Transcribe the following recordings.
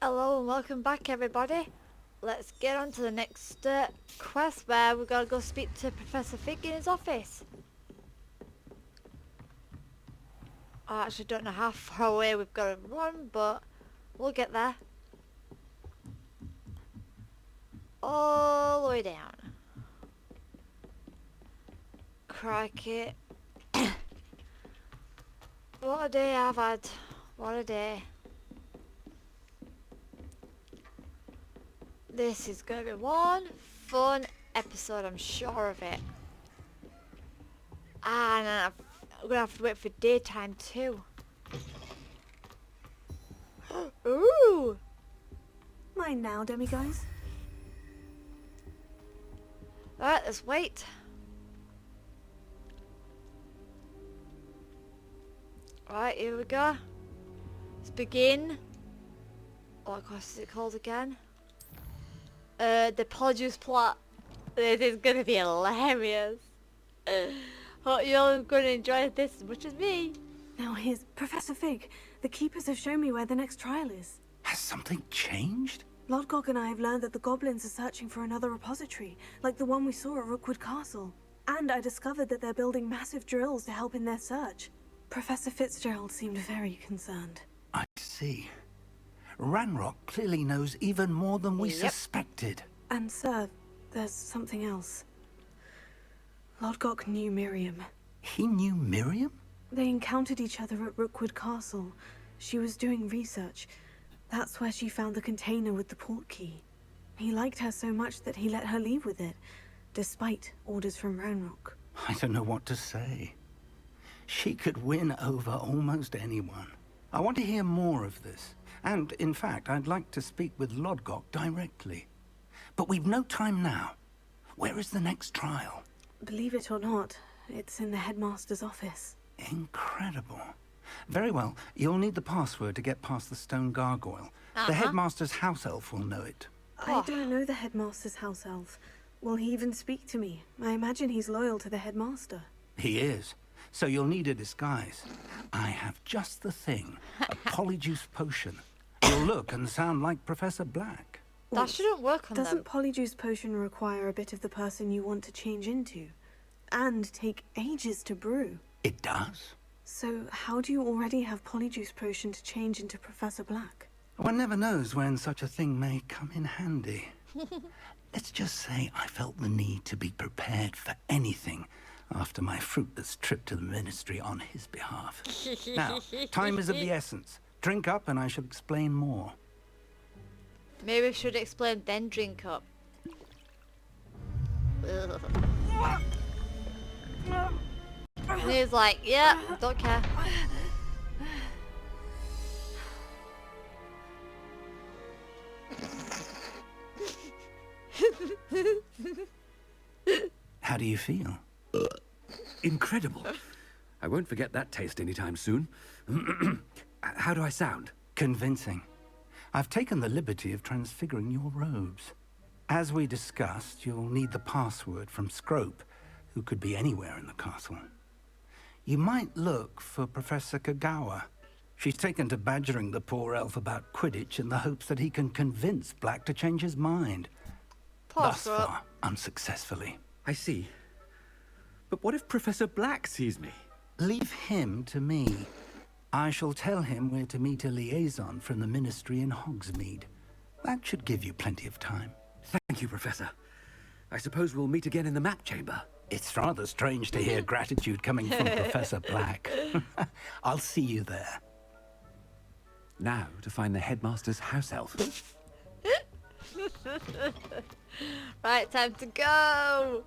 Hello and welcome back everybody. Let's get on to the next quest where we're going to go speak to Professor Fig in his office. I actually don't know how far away we've got to run, but we'll get there. All the way down. Crikey. What a day I've had. What a day. This is going to be one fun episode, I'm sure of it. And I'm going to have to wait for daytime too. Ooh! Mine now, demiguys. Alright, let's wait. Alright, here we go. Let's begin. What class is it called again? The Polyjuice plot. This is gonna be hilarious. Hope you're all gonna enjoy this as much as me. Now here's Professor Fig. The keepers have shown me where the next trial is. Has something changed? Lodgok and I have learned that the goblins are searching for another repository, like the one we saw at Rookwood Castle. And I discovered that they're building massive drills to help in their search. Professor Fitzgerald seemed very concerned. I see. Ranrock clearly knows even more than we suspected. And sir, there's something else. Lodgok knew Miriam. He knew Miriam? They encountered each other at Rookwood Castle. She was doing research. That's where she found the container with the port key. He liked her so much that he let her leave with it, despite orders from Ranrock. I don't know what to say. She could win over almost anyone. I want to hear more of this. And, in fact, I'd like to speak with Lodgok directly. But we've no time now. Where is the next trial? Believe it or not, it's in the headmaster's office. Incredible. Very well. You'll need the password to get past the stone gargoyle. The headmaster's house elf will know it. I don't know the headmaster's house elf. Will he even speak to me? I imagine he's loyal to the headmaster. He is. So you'll need a disguise. I have just the thing. A Polyjuice potion. You'll look and sound like Professor Black. That shouldn't work on them. Doesn't Polyjuice potion require a bit of the person you want to change into? And take ages to brew? It does. So how do you already have Polyjuice potion to change into Professor Black? One never knows when such a thing may come in handy. Let's just say I felt the need to be prepared for anything after my fruitless trip to the ministry on his behalf. Now, time is of the essence. Drink up and I shall explain more. Maybe we should explain then drink up. Ugh. And he's like, yeah, don't care. How do you feel? Incredible. I won't forget that taste anytime soon. How do I sound? Convincing. I've taken the liberty of transfiguring your robes. As we discussed, you'll need the password from Scrope, who could be anywhere in the castle. You might look for Professor Kagawa. She's taken to badgering the poor elf about Quidditch in the hopes that he can convince Black to change his mind. Thus far, unsuccessfully. I see. But what if Professor Black sees me? Leave him to me. I shall tell him where to meet a liaison from the ministry in Hogsmeade. That should give you plenty of time. Thank you, Professor. I suppose we'll meet again in the map chamber. It's rather strange to hear gratitude coming from Professor Black. I'll see you there. Now to find the headmaster's house elf. Right, time to go.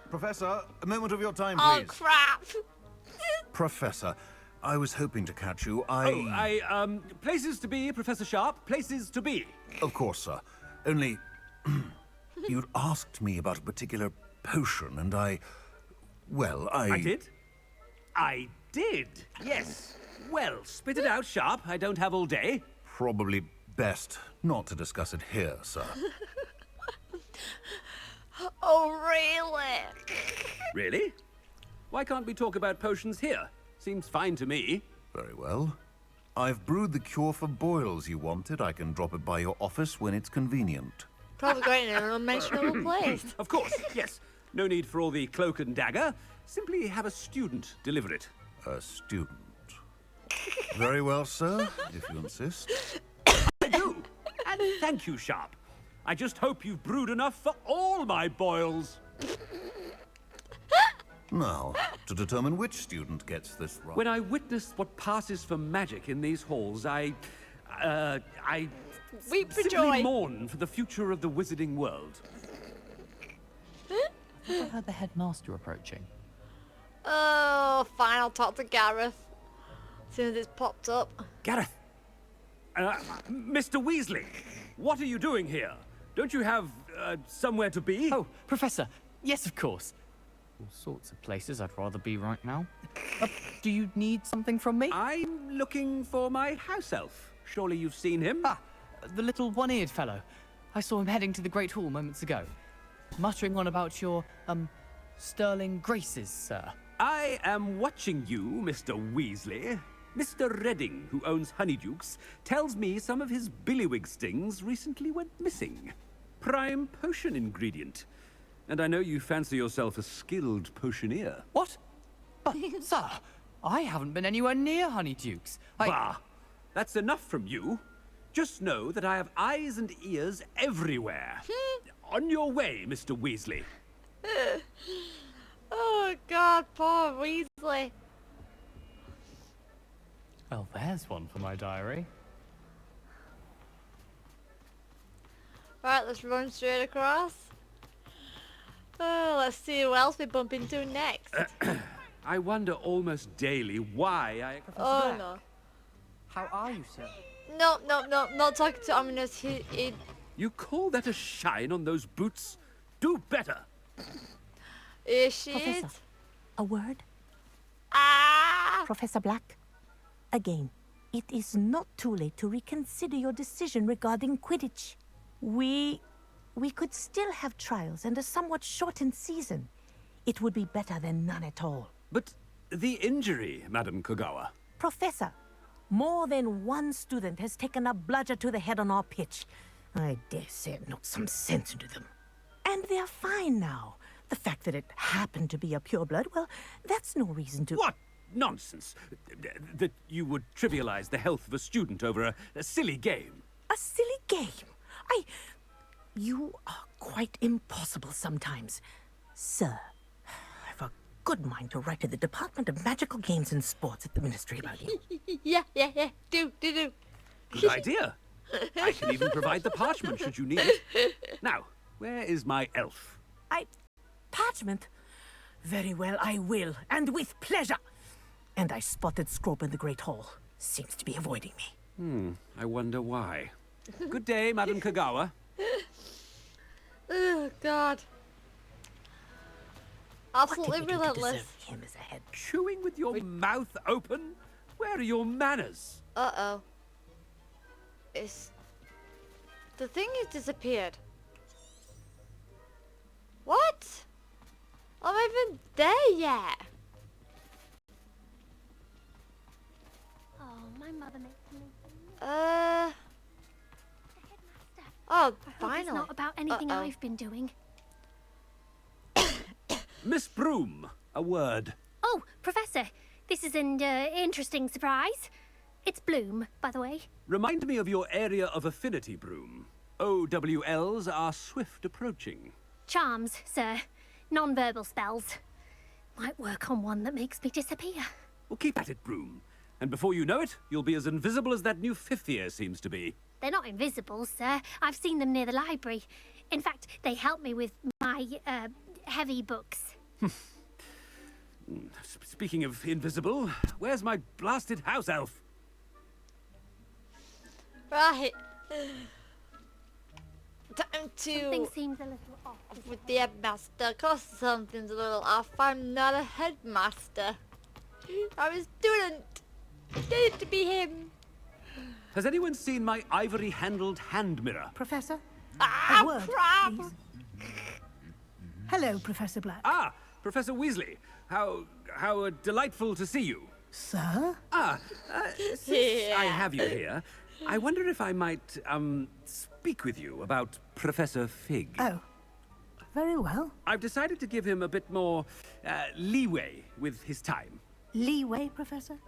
Professor, a moment of your time, Oh please. crap! Professor, I was hoping to catch you. Places to be, Professor Sharp. Places to be. Of course, sir. Only... you'd asked me about a particular potion, and I did? I did, yes. Well, spit it out, Sharp. I don't have all day. Probably best not to discuss it here, sir. Oh, really? Really? Why can't we talk about potions here? Seems fine to me. Very well. I've brewed the cure for boils you wanted. I can drop it by your office when it's convenient. Probably going in an unmentionable place. Of course, yes. No need for all the cloak and dagger. Simply have a student deliver it. A student. Very well, sir, if you insist. I do. And thank you, Sharp. I just hope you've brewed enough for all my boils. Now, to determine which student gets this right. When I witness what passes for magic in these halls, I Weep for simply joy. mourn for the future of the wizarding world. I heard the headmaster approaching. Oh, fine, I'll talk to Gareth. As soon as it's popped up. Gareth! Mr. Weasley, what are you doing here? Don't you have somewhere to be? Oh, Professor. Yes, of course. All sorts of places I'd rather be right now. Do you need something from me? I'm looking for my house elf. Surely you've seen him? Ah, the little one-eared fellow. I saw him heading to the Great Hall moments ago. Muttering on about your, sterling graces, sir. I am watching you, Mr. Weasley. Mr. Redding, who owns Honeydukes, tells me some of his billywig stings recently went missing. Prime potion ingredient. And I know you fancy yourself a skilled potioneer. What? But, sir, I haven't been anywhere near Honeydukes. Bah! That's enough from you. Just know that I have eyes and ears everywhere. On your way, Mr. Weasley. Oh God, poor Weasley. Well, there's one for my diary. Right, let's run straight across. Oh, let's see who else we bump into next. I wonder almost daily why I... Oh Black. no. How are you, sir? No, not talking to Ominous. He... You call that a shine on those boots? Do better. Is she Professor, it? a word? Ah! Professor Black? Again, it is not too late to reconsider your decision regarding Quidditch. We could still have trials and a somewhat shortened season. It would be better than none at all. But the injury, Madam Kogawa. Professor, more than one student has taken a bludger to the head on our pitch. I dare say it knocked some sense into them. And they're fine now. The fact that it happened to be a pureblood, well, that's no reason to... What nonsense! That you would trivialize the health of a student over a silly game. A silly game? You are quite impossible sometimes. Sir, I've a good mind to write to the Department of Magical Games and Sports at the Ministry about you. Yeah. Do. Good idea. I can even provide the parchment should you need it. Now, where is my elf? Parchment? Very well, I will, and with pleasure. And I spotted Scrope in the Great Hall. Seems to be avoiding me. I wonder why. Good day, Madam Kogawa. Oh God. What Absolutely can we do to relentless. deserve him as a head? Chewing with your mouth open? Where are your manners? Uh-oh. The thing has disappeared. What? I'm not even there yet. Oh, my mother makes me. Oh, I hope finally. it's not about anything Uh-oh. I've been doing. Miss Broom, a word. Oh, Professor, this is an interesting surprise. It's Bloom, by the way. Remind me of your area of affinity, Broom. OWLs are swift approaching. Charms, sir. Non-verbal spells. Might work on one that makes me disappear. Well, keep at it, Broom. And before you know it, you'll be as invisible as that new fifth year seems to be. They're not invisible, sir. I've seen them near the library. In fact, they help me with my, heavy books. Speaking of invisible, where's my blasted house elf? Right. Time Something to... seems a little off. With the headmaster, cause something's a little off. I'm not a headmaster. I'm a student. Need to be him. Has anyone seen my ivory-handled hand mirror? Professor? Ah, A word, crap! please. Hello, Professor Black. Ah, Professor Weasley. How how delightful to see you. Sir? Since I have you here, I wonder if I might, speak with you about Professor Fig. Oh, very well. I've decided to give him a bit more, leeway with his time. Leeway, Professor?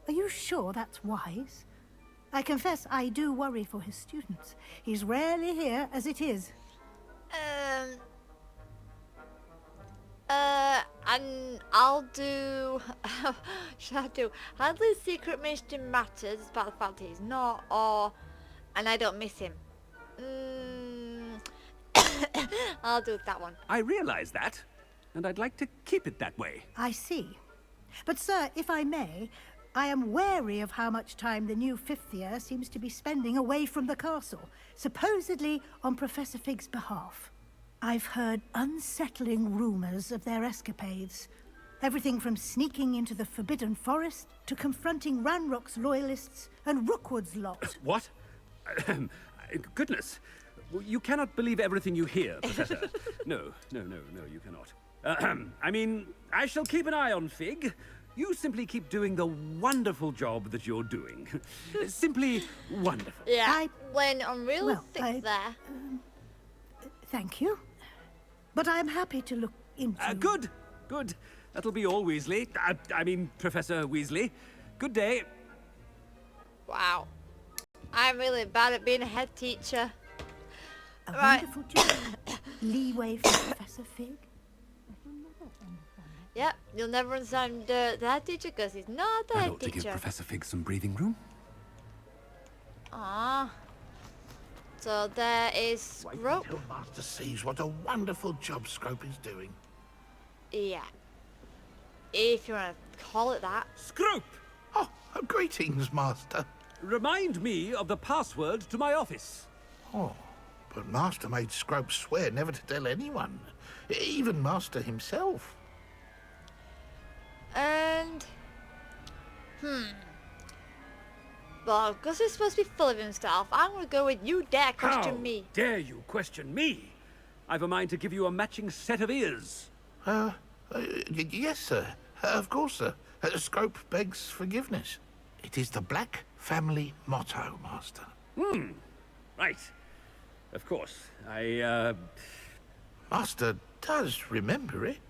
Are you sure that's wise? I confess I do worry for his students. He's rarely here as it is. And I'll do... should I do... Handling secret mission matters, despite the fact he's not, or... And I don't miss him. I'll do that one. I realize that, and I'd like to keep it that way. I see. But, sir, if I may, I am wary of how much time the new fifth year seems to be spending away from the castle, supposedly on Professor Fig's behalf. I've heard unsettling rumors of their escapades. Everything from sneaking into the Forbidden Forest to confronting Ranrock's loyalists and Rookwood's lot. What? Goodness. You cannot believe everything you hear, Professor. No, you cannot. I mean, I shall keep an eye on Fig. You simply keep doing the wonderful job that you're doing. Simply wonderful. Yeah, Lynn, I'm really Well, thick there. Thank you. But I'm happy to look into... Good. That'll be all, Weasley. I mean, Professor Weasley. Good day. Wow. I'm really bad at being a head teacher. A Right. wonderful job. Leeway for Professor Fig. Yep, you'll never understand the head teacher because he's not the I head ought to give teacher. Professor Fig some breathing room. Ah. So there is Scrope. Until Master sees what a wonderful job Scrope is doing. Yeah. If you want to call it that. Scrope! Oh, greetings, Master. Remind me of the password to my office. Oh, but Master made Scrope swear never to tell anyone, even Master himself. And... Well, because he's supposed to be full of himself, I'm going to go with you dare question How me. dare you question me? I've a mind to give you a matching set of ears. Yes, sir. Of course, sir. Scrope begs forgiveness. It is the Black family motto, Master. Right. Of course. Master does remember it.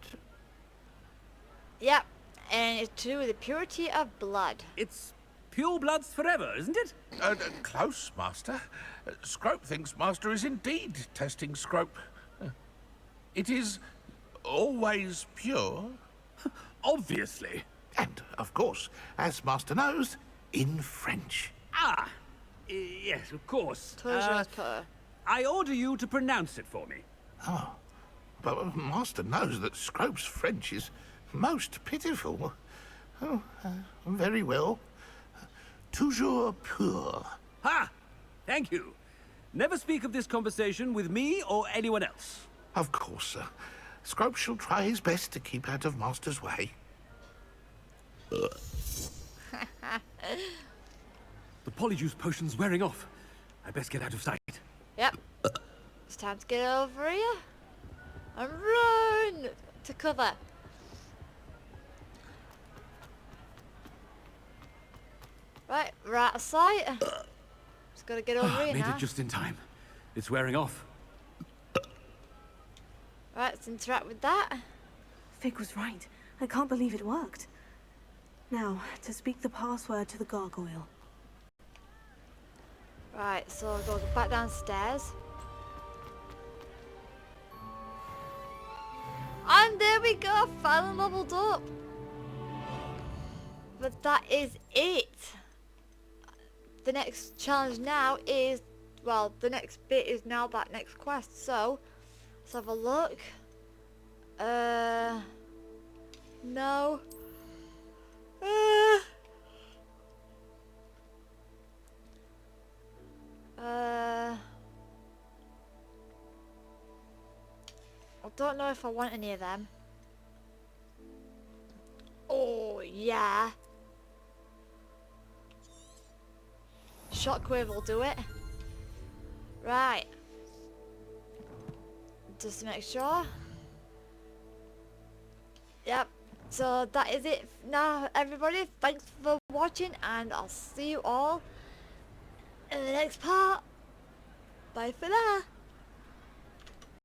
Yep, and it's to do with the purity of blood. It's pure bloods forever, isn't it? Close, Master. Scrope thinks Master is indeed testing Scrope. It is always pure. Obviously. And, of course, as Master knows, in French. Yes, of course. Toujours pur. I order you to pronounce it for me. Oh, but Master knows that Scrope's French is most pitiful. Oh, very well. Toujours pur. Ha! Thank you. Never speak of this conversation with me or anyone else. Of course, sir. Scrope shall try his best to keep out of Master's way. The Polyjuice potion's wearing off. I best get out of sight. Yep. It's time to get over here and run to cover. Right, we're out of sight. Just gotta get over here Made now. it just in time. It's wearing off. Right, let's interact with that. Fig was right. I can't believe it worked. Now, to speak the password to the gargoyle. Right, so I'll go back downstairs. And there we go, finally leveled up. But that is it. The next challenge now is, well, the next bit is now that next quest. So, let's have a look. No. I don't know if I want any of them. Oh, yeah. Shockwave will do it. Right. Just to make sure. Yep. So that is it now, everybody. Thanks for watching, and I'll see you all in the next part. Bye for now.